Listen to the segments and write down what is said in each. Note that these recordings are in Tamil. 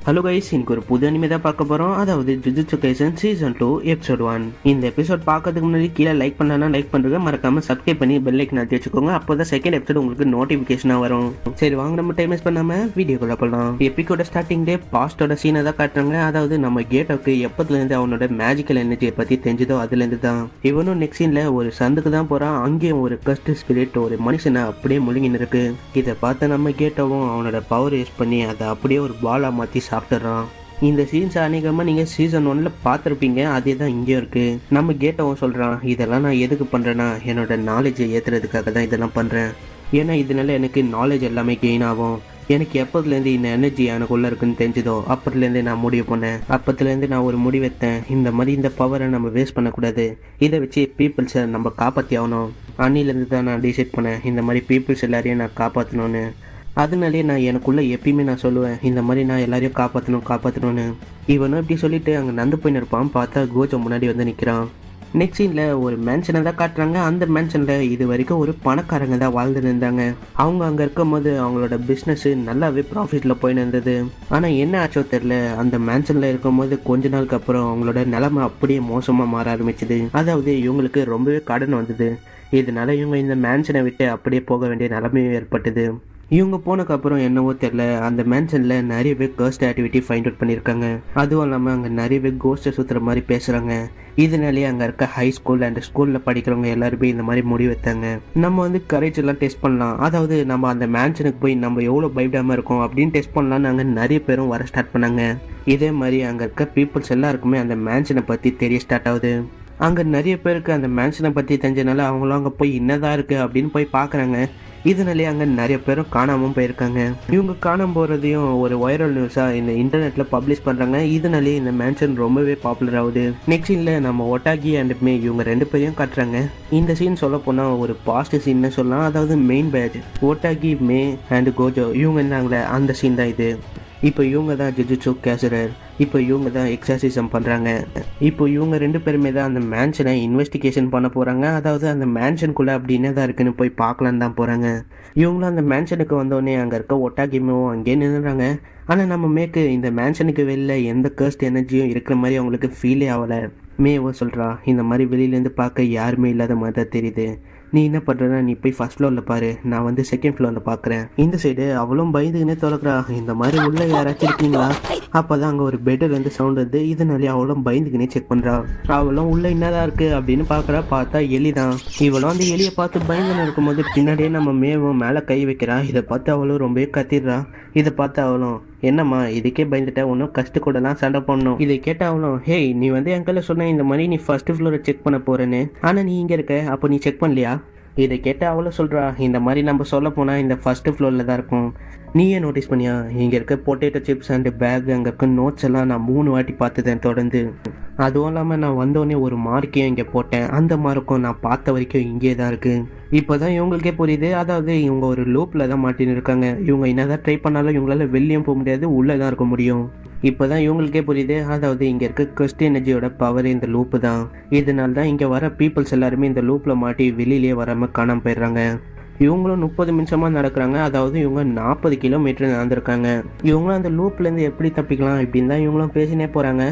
ஹலோ கைஸ், இன்னைக்கு ஒரு புது அனிமே தான் பார்க்க போகிறோம். அதாவது ஜுஜுட்சு கைசன் சீசன் 2 எபிசோட் 1. இந்த எபிசோட் பார்க்கறதுக்கு முன்னாடி கீழே லைக் பண்ணலன்னா லைக் பண்ணுறதுக்கு மறக்காம சப்ஸ்கிரைப் பண்ணி பெல் ஐக்கன் அழுத்தி வச்சுக்கோங்க. அப்போ தான் செகண்ட் எபிசோட் உங்களுக்கு நோட்டிஃபிகேஷனாக வரும். சரி வாங்க, நம்ம டைம் வேஸ்ட் பண்ணாமல் வீடியோக்குள்ள போகலாம். எபிக்கோட ஸ்டார்டிங் டே பாஸ்டோட சீனை தான் காட்டுறாங்க. அதாவது நம்ம கேட்டோக்கு எப்பத்துலேருந்து அவனோட மேஜிக்கல் எனர்ஜியை பற்றி தெரிஞ்சதோ அதுலேருந்து தான். இவனும் நெக்ஸ்ட் சீனில் ஒரு சந்துக்கு தான் போகிறான். அங்கேயும் ஒரு கஸ்ட் ஸ்பிரிட் ஒரு மனுஷனை அப்படியே முழுங்கின்னு இருக்கு. இதை பார்த்து நம்ம கேட்டவும் அவனோட பவர் யூஸ் பண்ணி அதை அப்படியே ஒரு பாலாக மாற்றி சாப்பிட்டுறான். இந்த சீன்ஸ் அநேகமாக நீங்கள் சீசன் 1 பார்த்துருப்பீங்க. அதே தான் இங்கேயும் இருக்குது. நம்ம கேட்டவும் சொல்கிறான், இதெல்லாம் நான் எதுக்கு பண்ணுறேன்னா என்னோட நாலேஜை ஏற்றுறதுக்காக தான் இதெல்லாம் பண்ணுறேன். ஏன்னா இதனால எனக்கு நாலேஜ் எல்லாமே கெயின் ஆகும். எனக்கு எப்போதுலேருந்து இந்த எனர்ஜி எனக்குள்ளே இருக்குன்னு தெரிஞ்சதோ அப்போதுலேருந்து நான் முடிவு பண்ணேன். அப்போதுலேருந்து நான் ஒரு முடிவெத்தேன், இந்த மாதிரி இந்த பவரை நம்ம வேஸ்ட் பண்ணக்கூடாது. இதை வச்சு பீப்புள்ஸை நம்ம காப்பாற்றி ஆகணும். அன்னிலேருந்து தான் நான் டிசைட் பண்ணேன், இந்த மாதிரி பீப்புள்ஸ் எல்லாரையும் நான் காப்பாற்றணும்னு. அதனாலே நான் எனக்குள்ளே எப்பயுமே நான் சொல்லுவேன், இந்த மாதிரி நான் எல்லாரையும் காப்பாற்றணும்னு. இவனும் இப்படி சொல்லிட்டு அங்கே நந்து போய் நிற்பான். பார்த்தா கோஜோ முன்னாடி வந்து நிற்கிறான். நெக்ஸ்ட் சீனில் ஒரு மேன்ஷனை தான் காட்டுறாங்க. அந்த மேன்ஷனில் இது வரைக்கும் ஒரு பணக்காரங்க தான் வாழ்ந்துட்டு இருந்தாங்க. அவங்க அங்கே இருக்கும் போது அவங்களோட பிஸ்னஸ் நல்லாவே ப்ராஃபிட்டில் போயின்னு இருந்தது. ஆனால் என்ன ஆச்சோ தெரில, அந்த மேன்ஷனில் இருக்கும் போது கொஞ்ச நாளுக்கு அப்புறம் அவங்களோட நிலைமை அப்படியே மோசமாக மாற ஆரம்பிச்சுது. அதாவது இவங்களுக்கு ரொம்பவே கடன் வந்தது. இதனால இவங்க இந்த மேன்ஷனை விட்டு அப்படியே போக வேண்டிய நிலைமையும் ஏற்பட்டது. இவங்க போனதுக்கப்புறம் என்னவோ தெரில, அந்த மேன்ஷனில் நிறையவே கர்ஸ்ட் ஆக்டிவிட்டி ஃபைண்ட் அவுட் பண்ணியிருக்காங்க. அதுவும் இல்லாமல் அங்கே நிறையவே கோஸ்ட்டை சுற்றுற மாதிரி பேசுகிறாங்க. இதனாலேயே அங்கே இருக்க ஹை ஸ்கூல் அண்ட் ஸ்கூலில் படிக்கிறவங்க எல்லாருமே இந்த மாதிரி முடிவெத்தாங்க, நம்ம வந்து கரேஜ் எல்லாம் டெஸ்ட் பண்ணலாம். அதாவது நம்ம அந்த மேன்ஷனுக்கு போய் நம்ம எவ்வளோ பயப்படாமல் இருக்கோம் அப்படின்னு டெஸ்ட் பண்ணலான்னு அங்கே நிறைய பேரும் வர ஸ்டார்ட் பண்ணாங்க. இதே மாதிரி அங்கே இருக்க பீப்புள்ஸ் எல்லாருக்குமே அந்த மேன்ஷனை பற்றி தெரிய ஸ்டார்ட் ஆகுது. அங்கே நிறைய பேருக்கு அந்த மேன்ஷனை பற்றி தெரிஞ்சனால அவங்களும் அங்கே போய் என்னதான் இருக்குது அப்படின்னு போய் பார்க்குறாங்க. இதனாலே அங்கே நிறைய பேரும் காணாமல் போயிருக்காங்க. இவங்க காணாமல் போகிறதையும் ஒரு வைரல் நியூஸாக இந்த இன்டர்நெட்டில் பப்ளிஷ் பண்ணுறாங்க. இதனாலே இந்த மேன்ஷன் ரொம்பவே பாப்புலர் ஆகுது. நெக்ஸ்ட் சீனில் நம்ம ஒட்டாகி அண்ட் மே இவங்க ரெண்டு பேரையும் காட்டுறாங்க. இந்த சீன் சொல்ல போனால் ஒரு பாஸ்ட் சீன்னு சொல்லலாம். அதாவது மெயின் பேட்ச் ஒட்டாகி, மே அண்ட் கோஜோ இவங்க இருந்தாங்களே அந்த சீன் தான் இது. இப்போ இவங்க தான் ஜுஜுட்சு கேசரர். இப்போ இவங்க தான் எக்ஸாசிசம் பண்ணுறாங்க. இப்போ இவங்க ரெண்டு பேருமே தான் அந்த மேன்ஷனை இன்வெஸ்டிகேஷன் பண்ண போகிறாங்க. அதாவது அந்த மேன்ஷனுக்குள்ளே அப்படி என்னதான் இருக்குன்னு போய் பார்க்கலான்னு தான் போகிறாங்க. இவங்களும் அந்த மேன்ஷனுக்கு வந்தோடனே அங்கே இருக்க ஒட்டாகிமேவும் அங்கேயே நின்றுறாங்க. ஆனால் நம்ம மேக்கு இந்த மேன்ஷனுக்கு வெளியில் எந்த கர்ஸ்ட் எனர்ஜியும் இருக்கிற மாதிரி அவங்களுக்கு ஃபீலே ஆகலை. மேவோ சொல்கிறா, இந்த மாதிரி வெளியிலேருந்து பார்க்க யாருமே இல்லாத மாதிரி தான் தெரியுது. நீ என்ன பண்ணுறனா, நீ போய் ஃபர்ஸ்ட் ஃப்ளோரில் பாரு, நான் வந்து செகண்ட் ஃப்ளோரில் பார்க்குறேன். இந்த சைடு அவளும் பயந்துக்கினே திறக்கிறா, இந்த மாதிரி உள்ள யாராச்சும் இருக்கீங்களா? அப்போ தான் அங்கே ஒரு பெட்டுலேருந்து சவுண்ட் வந்து, இதனாலே அவளும் பயந்துக்கினே செக் பண்ணுறா. அவளும் உள்ளே என்னதான் இருக்குது அப்படின்னு பார்க்குறா. பார்த்தா எலி தான். இவளும் அந்த எலியை பார்த்து பயந்துன்னு இருக்கும்போது பின்னாடியே நம்ம மேவும் மேலே கை வைக்கிறா. இதை பார்த்து அவளும் ரொம்பவே கத்திடுறா. இதை பார்த்து அவளும், என்னம்மா இதுக்கே பயந்துட்ட, ஒன்றும் கஷ்ட கூடலாம் சண்டை பண்ணணும். இதை கேட்ட அவளும், ஹேய் நீ வந்து என் கையில் சொன்ன இந்த மாதிரி நீ ஃபர்ஸ்ட் ஃப்ளோரை செக் பண்ண போறேன்னு, ஆனால் நீ இங்கே இருக்க, அப்போ நீ செக் பண்ணலையா? இதை கேட்ட அவளும் சொல்கிறா, இந்த மாதிரி நம்ம சொல்ல போனால் இந்த ஃபர்ஸ்ட் ஃப்ளோரில் தான் இருக்கும். நீ ஏன் நோட்டீஸ் பண்ணியா? இங்கே இருக்க பொட்டேட்டோ சிப்ஸ் அண்ட் பேக், அங்கே இருக்க நோட்ஸ் எல்லாம் நான் 3 வாட்டி பார்த்துட்டேன் தொடர்ந்து. அதுவும் இல்லாமல் நான் வந்தோடனே ஒரு மார்க்கையும் இங்கே போட்டேன். அந்த மார்க்கும் நான் பார்த்த வரைக்கும் இங்கே தான் இருக்குது. இப்போ தான் இவங்களுக்கே புரியுது. அதாவது இவங்க ஒரு லூப்பில் தான் மாட்டின்னு இருக்காங்க. இவங்க என்னதான் ட்ரை பண்ணாலும் இவங்களால வெளியும் போக முடியாது, உள்ளே தான் இருக்க முடியும். இப்போ தான் இவங்களுக்கே புரியுது. அதாவது இங்கே இருக்க கர்ஸ்ட் எனர்ஜியோட பவர் இந்த லூப்பு தான். இதனால தான் இங்கே வர பீப்புள்ஸ் எல்லாருமே இந்த லூப்பில் மாட்டி வெளியிலே வராமல் காணாமல் போயிடுறாங்க. இவங்களும் 30 நிமிஷமாக நடக்கிறாங்க. அதாவது இவங்க 40 கிலோமீட்டர் நடந்திருக்காங்க. இவங்களும் அந்த லூப்லேருந்து எப்படி தப்பிக்கலாம் இப்படின்னு தான் இவங்களும் பேசினே போகிறாங்க.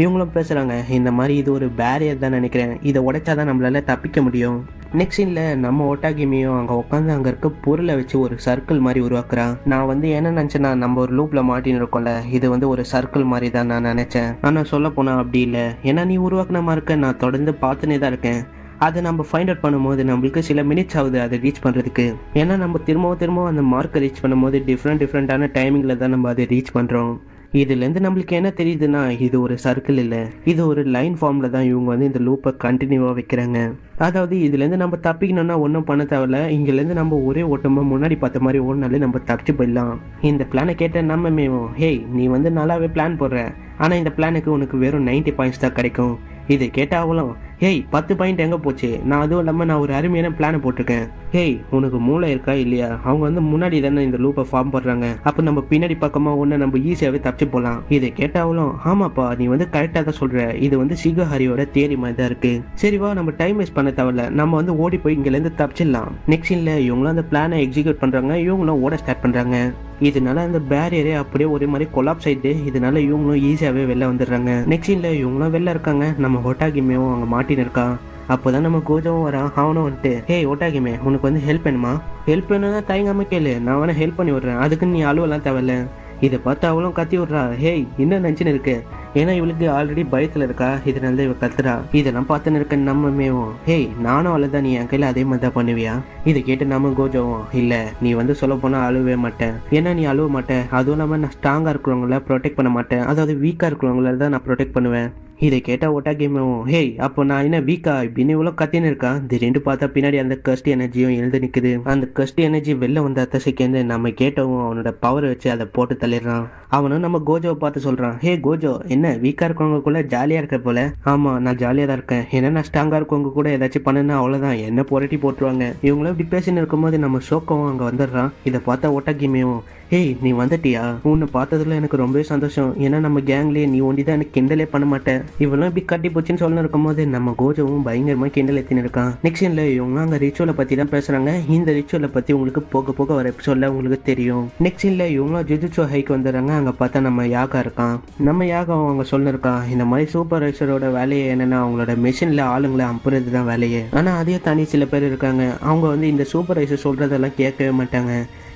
இவங்களும் பேசுகிறாங்க, இந்த மாதிரி இது ஒரு பேரியர் தான் நினைக்கிறேன், இதை உடைச்சாதான் நம்மளால தப்பிக்க முடியும். நெக்ஸ்ட் சீனில் நம்ம ஒட்டாகிமியும் அங்கே உட்காந்து அங்கே இருக்க பொருளை வச்சு ஒரு சர்க்கிள் மாதிரி உருவாக்குறான். நான் வந்து என்ன நினச்சேன்னா, நம்ம ஒரு லூப்பில் மாட்டின்னு இருக்கோம்ல, இது வந்து ஒரு சர்க்கிள் மாதிரி தான் நான் நினச்சேன். ஆனால் சொல்ல போனால் அப்படி இல்லை. ஏன்னா நீ உருவாக்குன மார்க்கை நான் தொடர்ந்து பார்த்துனே தான் இருக்கேன். அதை நம்ம ஃபைண்ட் அவுட் பண்ணும்போது நம்மளுக்கு சில மினிட்ஸ் ஆகுது அதை ரீச் பண்ணுறதுக்கு. ஏன்னா நம்ம திரும்பவும் அந்த மார்க்கை ரீச் பண்ணும்போது டிஃப்ரெண்ட்டான டைமிங்கில் தான் நம்ம அதை ரீச் பண்ணுறோம். இதுலேருந்து நம்மளுக்கு என்ன தெரியுதுன்னா, இது ஒரு சர்க்கிள் இல்லை, இது ஒரு லைன் ஃபார்மில் தான் இவங்க வந்து இந்த லூப்பை கண்டினியூவாக வைக்கிறாங்க. அதாவது இதுலேருந்து நம்ம தப்பிக்கணும்னா ஒன்றும் பண்ண தேவையில்ல. இங்கேருந்து நம்ம ஒரே ஓட்டமாக முன்னாடி பார்த்த மாதிரி ஓடினாலே நம்ம தப்பிச்சு போயிடலாம். இந்த பிளானை கேட்ட நம்ம மேவும், ஹேய் நீ வந்து நல்லாவே பிளான் போடுற, ஆனால் இந்த பிளானுக்கு உனக்கு வெறும் 90 பாயிண்ட்ஸ் தான் கிடைக்கும். இதை கேட்டாவலும், ஹேய் 10 பாயிண்ட் எங்கே போச்சு? நான் அதுவும் இல்லாமல் நான் ஒரு அருமையான பிளானை போட்டிருக்கேன். ஹேய் உனக்கு மூளை இருக்கா இல்லையா? அவங்க வந்து முன்னாடி தானே இந்த லூப்பை ஃபார்ம் பண்ணுறாங்க, அப்போ நம்ம பின்னாடி பக்கமாக ஒன்று நம்ம ஈஸியாகவே தப்பிச்சு போகலாம். இதை கேட்டாலும் ஆமாப்பா நீ வந்து கரெக்டாக தான் சொல்கிற, இது வந்து சிகஹரியோட தியரி மாதிரி தான் இருக்குது. சரிவா நம்ம டைம் வேஸ்ட் பண்ண தேவையில்ல, நம்ம வந்து ஓடி போய் இங்கேருந்து தப்பிச்சிடலாம். நெக்ஸ்ட் சீனில் இவங்களும் அந்த பிளானை எக்ஸிக்யூட் பண்ணுறாங்க, இவங்களும் ஓட ஸ்டார்ட் பண்ணுறாங்க. இதனால அந்த பேரியரே அப்படியே ஒரே மாதிரி கொலாப்ஸ் ஆயிட்டு இதனால இவங்களும் ஈஸியாகவே வெளில வந்துடுறாங்க. நெக்ஸ்ட் சீனில் இவங்களும் வெளில இருக்காங்க, நம்ம ஹொட்டாகிமேவும் அங்கே மாட்டின்னு இருக்கான். அப்போதான் நம்ம கோஜோவும் வரான். அவனும் வந்துட்டு ஹேய் ஒட்டாகிமே உனக்கு வந்து ஹெல்ப் வேணுமா? ஹெல்ப் வேணும்னா தயங்காம கேளு, நான் வேணா ஹெல்ப் பண்ணி விடுறேன், அதுக்கு நீ அழுவலாம் தேவையில்ல. இதை பார்த்து அவளும் கத்தி விட்றா. ஹேய் என்ன நினச்சின்னு இருக்கு? ஏன்னா இவளுக்கு ஆல்ரெடி பயத்தில் இருக்கா, இதனால தான் இவ கத்துறா. இதெல்லாம் பார்த்துன்னு இருக்க நம்மமேவும் ஹேய் நானும் அழுதா நீ என் கையில் அதே மாதிரி தான் பண்ணுவியா? இதை கேட்டு நம்ம கோஜோவும் இல்லை நீ வந்து சொல்ல போனால் அழுவே மாட்டேன், ஏன்னா நீ அழுவ மாட்டேன், அதுவும் இல்லாமல் நான் ஸ்ட்ராங்காக இருக்கிறவங்கள ப்ரொடெக்ட் பண்ண மாட்டேன், அதாவது வீக்காக இருக்கிறவங்கள தான் நான் ப்ரொடெக்ட் பண்ணுவேன். இதை கேட்டால் ஒட்டாகிமேவும் ஹேய் அப்போ நான் என்ன வீக்கா இப்படின்னு இவ்வளோ கத்தின்னு இருக்கான். திடீர்னு பார்த்தா பின்னாடி அந்த கஸ்ட் எனர்ஜியும் எழுந்து நிற்குது. அந்த கஸ்ட் எனர்ஜி வெளில வந்த அத்த செகண்ட் நம்ம கேட்டவும் அவனோட பவரை வச்சு அதை போட்டு தள்ளிடுறான். அவனும் நம்ம கோஜோவை பார்த்து சொல்கிறான் ஹே கோஜோ என்ன வீக்காக இருக்கவங்களுக்குள்ள ஜாலியாக இருக்க போல? ஆமாம் நான் ஜாலியாக தான் இருக்கேன், ஏன்னா நான் ஸ்ட்ராங்காக இருக்கவங்க கூட ஏதாச்சும் பண்ணுன்னா அவ்வளோதான் என்ன புரட்டி போட்டுருவாங்க. இவங்களும் இப்படி பேசின்னு இருக்கும்போது நம்ம ஷோக்கவும் அங்கே வந்துடுறான். இதை பார்த்தா ஒட்டாகிமேவும் ஹேய் நீ வந்துட்டியா? உன்னை பார்த்ததுல எனக்கு ரொம்பவே சந்தோஷம், ஏன்னா நம்ம கேங்லேயே நீ ஒண்டி தான் எனக்கு கிண்டலே பண்ண மாட்டேன். இவளும் இப்படி கட்டி போச்சுன்னு சொல்லணும் இருக்கும்போது நம்ம கோஜோவும் பயங்கரமாக கிண்டல் எத்தின்னு இருக்கான். நெக்ஸ்ட் சீனில் இவங்க அங்கே ரிச்சுவலை பற்றி தான் பேசுகிறாங்க. இந்த ரிச்சுவலை பற்றி உங்களுக்கு போக போக வர எபிசோடில் உங்களுக்கு தெரியும். நெக்ஸ்ட் சீனில் இவங்களும் ஜுஜுட்சு ஹைக்கு வந்துடுறாங்க. அங்கே பார்த்தா நம்ம யாகா இருக்கான். நம்ம யாகா அவங்க சொல்லிருக்கான் இந்த மாதிரி சூப்பர்வைசரோட வேலையை என்னென்னா அவங்களோட மிஷினில் ஆளுங்களை அனுப்புறது தான் வேலையே. ஆனால் அதே தாண்டி சில பேர் இருக்காங்க, அவங்க வந்து இந்த சூப்பர்வைசர் சொல்கிறதெல்லாம் கேட்கவே மாட்டாங்க,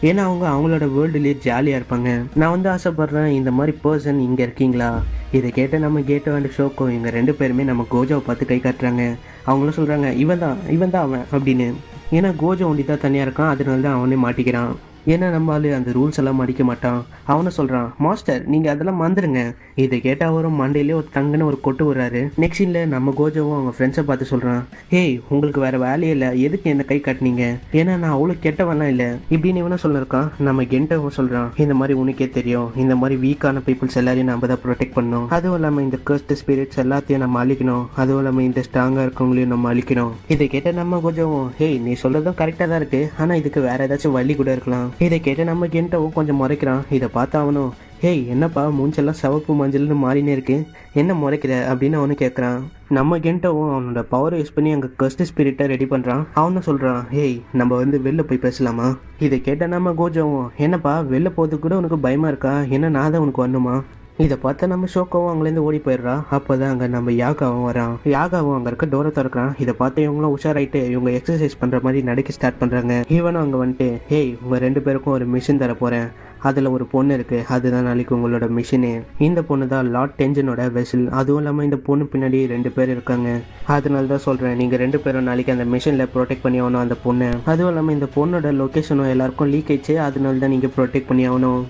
ஏன்னா அவங்க அவங்களோட வேர்ல்டுலேயே ஜாலியாக இருப்பாங்க. நான் வந்து ஆசைப்படுறேன் இந்த மாதிரி பர்சன் இங்கே இருக்கீங்களா? இதை கேட்ட நம்ம கேட்டோ அண்ட் ஷோக்கோ இவங்க 2 பேருமே நம்ம கோஜோவை பார்த்து கை காட்டுறாங்க. அவங்களும் சொல்கிறாங்க இவன் தான் அவன் அப்படின்னு. ஏன்னா கோஜோ ஒண்டி தான் தனியாக இருக்கான், அதனால தான் அவனே மாட்டிக்கிறான். ஏன்னா நம்மளால அந்த ரூல்ஸ் எல்லாம் மடிக்க மாட்டான். அவனை சொல்கிறான் மாஸ்டர் நீங்கள் அதெல்லாம் மறந்துடுங்க. இதை கேட்டால் அவரும் மண்டையிலே ஒரு தங்கன்னு ஒரு கொட்டு விடுறாரு. நெக்ஸ்ட் சீனில் நம்ம கோஜோவும் அவங்க ஃப்ரெண்ட்ஸை பார்த்து சொல்கிறான் ஹேய் உங்களுக்கு வேறு வேலையே இல்லை, எதுக்கு என்ன கை காட்டினீங்க? ஏன்னா நான் அவ்வளோ கெட்டவெல்லாம் இல்லை இப்படின்னு இவனும் சொல்லியிருக்கான். நம்ம கென்டவும் சொல்கிறான் இந்த மாதிரி உனக்கே தெரியும், இந்த மாதிரி வீக்கான பீப்புள்ஸ் எல்லாரையும் நம்ம தான் ப்ரொடெக்ட் பண்ணணும், அதுவும் இல்லாமல் இந்த கர்ஸ்ட் ஸ்பிரிட்ஸ் எல்லாத்தையும் நம்ம அழிக்கணும், அதுவும் இல்லாமல் இந்த ஸ்ட்ராங்காக இருக்கவங்களையும் நம்ம அழிக்கணும். இதை கேட்ட நம்ம கோஜோவும் ஹேய் நீ சொல்கிறதும் கரெக்டாக தான் இருக்குது, ஆனால் இதுக்கு வேறு ஏதாச்சும் வழி கூட இருக்கலாம். இதை கேட்டு நம்ம கென்டவும் கொஞ்சம் முறைக்கிறான். இதை பார்த்து அவனும் ஹேய் என்னப்பா மூஞ்செல்லாம் சிவப்பு மஞ்சள்னு மாறினே இருக்கு, என்ன முறைக்கிற அப்படின்னு அவனு கேட்குறான். நம்ம கென்டவும் அவனோட பவர் யூஸ் பண்ணி அங்கே கஸ்ட் ஸ்பிரிட்டை ரெடி பண்ணுறான். அவனும் சொல்கிறான் ஹேய் நம்ம வந்து வெளில போய் பேசலாமா? இதை கேட்டால் நம்ம கோஜோவும் என்னப்பா வெளில போகிறதுக்கு கூட உனக்கு பயமாக இருக்கா, ஏன்னா நான் தான் உனக்கு வரணுமா? இதை பார்த்தா நம்ம ஷோக்காவும் அங்கேருந்து ஓடி போயிடுறா. அப்போ தான் அங்கே நம்ம யாகாவும் வரான். யாகாவும் அங்கே இருக்க டோரை திறக்கிறான். இதை பார்த்து இவங்களும் உஷாராயிட்டு இவங்க எக்ஸசைஸ் பண்ணுற மாதிரி நடக்க ஸ்டார்ட் பண்ணுறாங்க. இவனும் அங்கே வந்துட்டு ஹேய் உங்கள் 2 பேருக்கும் ஒரு மிஷின் தர போகிறேன், அதில் ஒரு பொண்ணு இருக்குது, அதுதான் நாளைக்கு உங்களோட மிஷினு. இந்த பொண்ணு தான் லார்ட் டென்ஜனோட வெசில், அதுவும் இல்லாமல் இந்த பொண்ணு பின்னாடி 2 பேர் இருக்காங்க. அதனால தான் சொல்கிறேன் நீங்கள் 2 பேரும் நாளைக்கு அந்த மிஷினில் ப்ரொடெக்ட் பண்ணி ஆகணும் அந்த பொண்ணை. அதுவும் இல்லாமல் இந்த பொண்ணோட லொக்கேஷனும் எல்லாருக்கும் லீக் ஆயிடுச்சு, அதனால தான் நீங்கள் ப்ரொடெக்ட் பண்ணி ஆகணும்.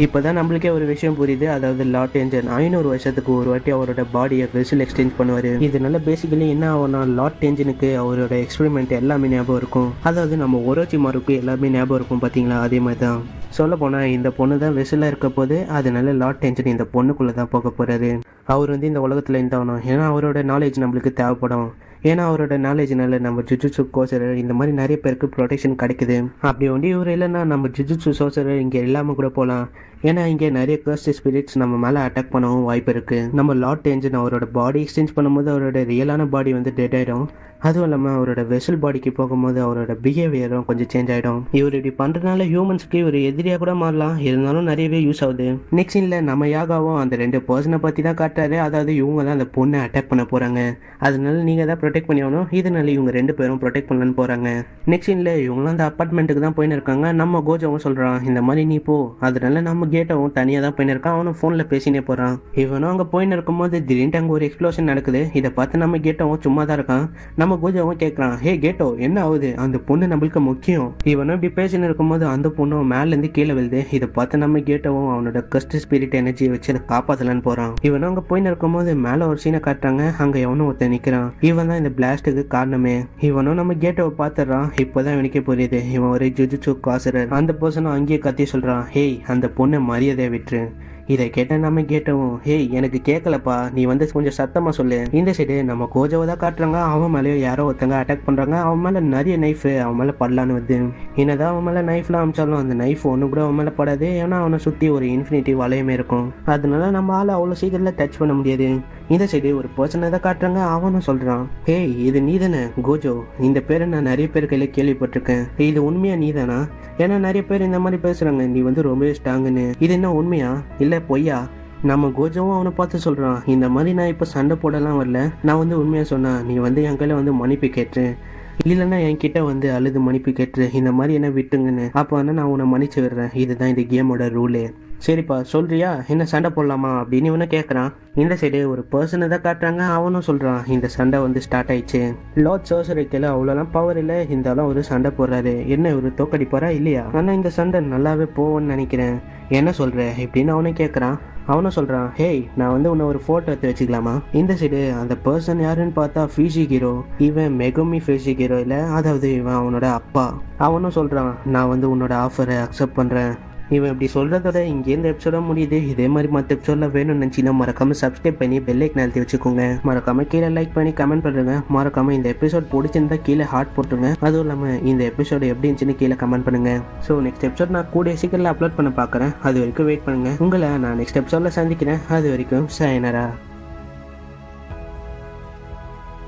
இப்போ தான் நம்மளுக்கே ஒரு விஷயம் புரியுது, அதாவது லார்ட் டென்ஜன் 500 வருஷத்துக்கு ஒரு வாட்டி அவரோட பாடியை வெசில் எக்ஸ்சேஞ்ச் பண்ணுவார். இதனால பேசிக்கலி என்ன ஆகும்னா லார்ட் டென்ஜனுக்கு அவரோட எக்ஸ்பெரிமெண்ட் எல்லாமே ஞாபகம் இருக்கும், அதாவது நம்ம ஒரோச்சிமாருக்கு எல்லாமே ஞாபகம் இருக்கும் பார்த்தீங்களா, அதே மாதிரி தான். சொல்ல போனால் இந்த பொண்ணு தான் வெசிலாக இருக்க போது, அதனால லார்ட் டென்ஜன் இந்த பொண்ணுக்குள்ளே தான் போக போகிறாரு. அவர் வந்து இந்த உலகத்தில் இருந்தாகணும், ஏன்னா அவரோட நாலேஜ் நம்மளுக்கு தேவைப்படும். ஏன்னா அவரோட நாலேஜ்னால நம்ம ஜுஜுட்சு சோசரர் இந்த மாதிரி நிறைய பேருக்கு ப்ரொடெக்ஷன் கிடைக்குது. அப்படி ஒண்டி இவர் இல்லைன்னா நம்ம ஜுஜுட்சு சோசரர் இங்கே இல்லாமல் கூட போகலாம், ஏன்னா இங்கே நிறைய கர்ஸ்ட் ஸ்பிரிட்ஸ் நம்ம மேலே அட்டாக் பண்ணவும் வாய்ப்பு இருக்குது. நம்ம லார்ட் டென்ஜன் அவரோட பாடி எக்ஸ்சேஞ்ச் பண்ணும்போது அவரோட ரியலான பாடி வந்து டெட் ஆகிடும், அதுவும் இல்லாமல் அவரோட வெசல் பாடிக்கு போகும்போது அவரோட பிஹேவியரும் கொஞ்சம் சேஞ்ச் ஆகிடும். இவர் இப்படி பண்ணுறதுனால ஹியூமன்ஸ்க்கு இவர் எதிரியாக கூட மாறலாம், இருந்தாலும் நிறையவே யூஸ் ஆகுது. நெக்ஸ்ட் சீனில் நம்ம யாகாவும் அந்த 2 பர்சனை பற்றி தான் காட்டுறாரு, அதாவது இவங்க தான் அந்த பொண்ணை அட்டாக் பண்ண போகிறாங்க, அதனால நீங்கள் தான் ப்ரொடெக்ட் பண்ணி ஆகணும், இதனால இவங்க 2 பேரும் ப்ரொடெக்ட் பண்ணலான்னு போகிறாங்க. நெக்ஸ்ட் சீனில் இவங்களும் அந்த அப்பார்ட்மெண்ட்டுக்கு தான் போயின்னு இருக்காங்க. நம்ம கோஜோவும் சொல்கிறான் இந்த மாதிரி நீ போ, அதனால நம்ம கேட்டவும் தனியாக தான் போயின்னு இருக்கான். அவனும் ஃபோனில் பேசினே போகிறான். இவனும் அங்கே போயின்னு இருக்கும்போது திடீர்னு அங்கே ஒரு எக்ஸ்ப்ளோஷன் நடக்குது. இதை பார்த்து நம்ம கேட்டவும் சும்மா தான் இருக்கான். நம்ம கோஜோவும் கேட்குறான் ஹே கேட்டோ என்ன ஆகுது, அந்த பொண்ணு நம்மளுக்கு முக்கியம். இவனும் இப்படி பேசின்னு இருக்கும்போது அந்த பொண்ணும் மேலேருந்து கீழே விழுது. இதை பார்த்து நம்ம கேட்டவும் அவனோட கஸ்ட் ஸ்பிரிட் எனர்ஜியை வச்சு அதை காப்பாற்றலான்னு போகிறான். இவனும் அங்கே போயின்னு இருக்கும்போது மேலே ஒரு சீனை காட்டுறாங்க. அங்கே எவனும் ஒருத்தன் நிற்கிறான். இவன் தான் இந்த பிளாஸ்ட்டுக்கு காரணமே. இவனும் நம்ம கேட்டோவை பார்த்துடுறான். இப்போதான் இவனுக்கே புரியுது இவன் ஒரு ஜுஜுட்சு காசரர். அந்த பர்சனும் அங்கேயே கத்தி சொல்கிறான் ஹேய் அந்த பொண்ணை மரியாதையை விட்டுரு, இதை கேட்ட நம்ம கேட்டோம், ஹேய் எனக்கு கேட்கலப்பா, நீ வந்து கொஞ்சம் சத்தமா சொல்லு. இந்த சைடு நம்ம கோஜோவை தான் காட்டுறாங்க. அவன் மேலேயோ யாரோ ஒருத்தங்க அட்டாக் பண்றாங்க. அவன் மேல நிறைய நைஃப் அவன் மேல படலான்னு வருது. என்னதான் அவன் மேல நைஃப்ல அமைச்சாலும் அந்த நைஃப் ஒண்ணு கூட அவன் மேல படாது. ஏன்னா அவனை சுத்தி ஒரு இன்ஃபினிட்டி வளையமே இருக்கும். அதனால நம்ம ஆளை அவ்வளவு சீக்கிரத்துல டச் பண்ண முடியாது. இந்த சைடு ஒரு பர்சனை தான் காட்டுறாங்க. அவனும் சொல்றான், ஹேய் இது நீ தானே கோஜோ? இந்த பேரை நான் நிறைய பேர் கையில கேள்விப்பட்டிருக்கேன். இது உண்மையா நீ தானா? ஏன்னா நிறைய பேர் இந்த மாதிரி பேசுறாங்க, நீ வந்து ரொம்பவே ஸ்ட்ராங்குன்னு. இது என்ன உண்மையா இல்ல பொய்யா? நம்ம கோஜோவும் அவனை பார்த்து சொல்றான், இந்த மாதிரி நான் இப்ப சண்டை போடலாம் வரல. நான் வந்து உண்மையா சொன்னா நீ வந்து என் கையில வந்து மன்னிப்பு கேட்டு, இல்லைன்னா என்கிட்ட வந்து அழுது மன்னிப்பு கேட்டு இந்த மாதிரி என்ன விட்டுங்கன்னு. அப்போ வந்து நான் உன்னை மன்னிச்சு விடுறேன். இதுதான் இந்த கேமோட ரூலே. சரிப்பா சொல்றியா, என்ன சண்டை போடலாமா அப்படின்னு இவனை கேட்குறான். இந்த சைடு ஒரு பர்சனை தான் காட்டுறாங்க. அவனும் சொல்றான், இந்த சண்டை வந்து ஸ்டார்ட் ஆயிடுச்சு. லார்ட் சர்சரிக்கையில் அவ்வளோலாம் பவர் இல்லை, இருந்தாலும் ஒரு சண்டை போடுறாரு. என்ன ஒரு தோக்கடிப்பாரா இல்லையா? ஆனால் இந்த சண்டை நல்லாவே போவோன்னு நினைக்கிறேன். என்ன சொல்ற இப்படின்னு அவனும் கேட்குறான். அவனும் சொல்றான், ஹேய் நான் வந்து உன்னை ஒரு போட்டோ எடுத்து வச்சுக்கலாமா? இந்த சைடு அந்த பர்சன் யாருன்னு பார்த்தா ஃபியூசி ஹீரோ. இவன் மெகுமி ஃபியூசி ஹீரோ இல்ல, அதாவது இவன் அவனோட அப்பா. அவனும் சொல்றான், நான் வந்து உன்னோட ஆஃபரை அக்செப்ட் பண்றேன். இவன் இப்படி சொல்றதோட இங்கே இந்த எபிசோட முடியுது. இதே மாதிரி மற்ற எபிசோட்ல வேணும்னு நினச்சின்னா மறக்காம சப்ஸ்கிரைப் பண்ணி பெல் ஐக்கன் அழுத்தி வச்சுக்கோங்க. மறக்காம கீழே லைக் பண்ணி கமெண்ட் பண்ணுங்க. மறக்காம இந்த எபிசோட் பிடிச்சிருந்தா கீழே ஹார்ட் போட்டுருங்க. அதுவும் இல்லாமல் இந்த எபிசோடு எப்படி இருந்துச்சுன்னு கீழே கமெண்ட் பண்ணுங்க. ஸோ நெக்ஸ்ட் எபிசோட் நான் கூடிய சீக்கிரம் அப்லோட் பண்ண பார்க்குறேன். அது வரைக்கும் வெயிட் பண்ணுங்க. உங்களை நான் நெக்ஸ்ட் எபிசோட்ல சந்திக்கிறேன். அது வரைக்கும் sayonara.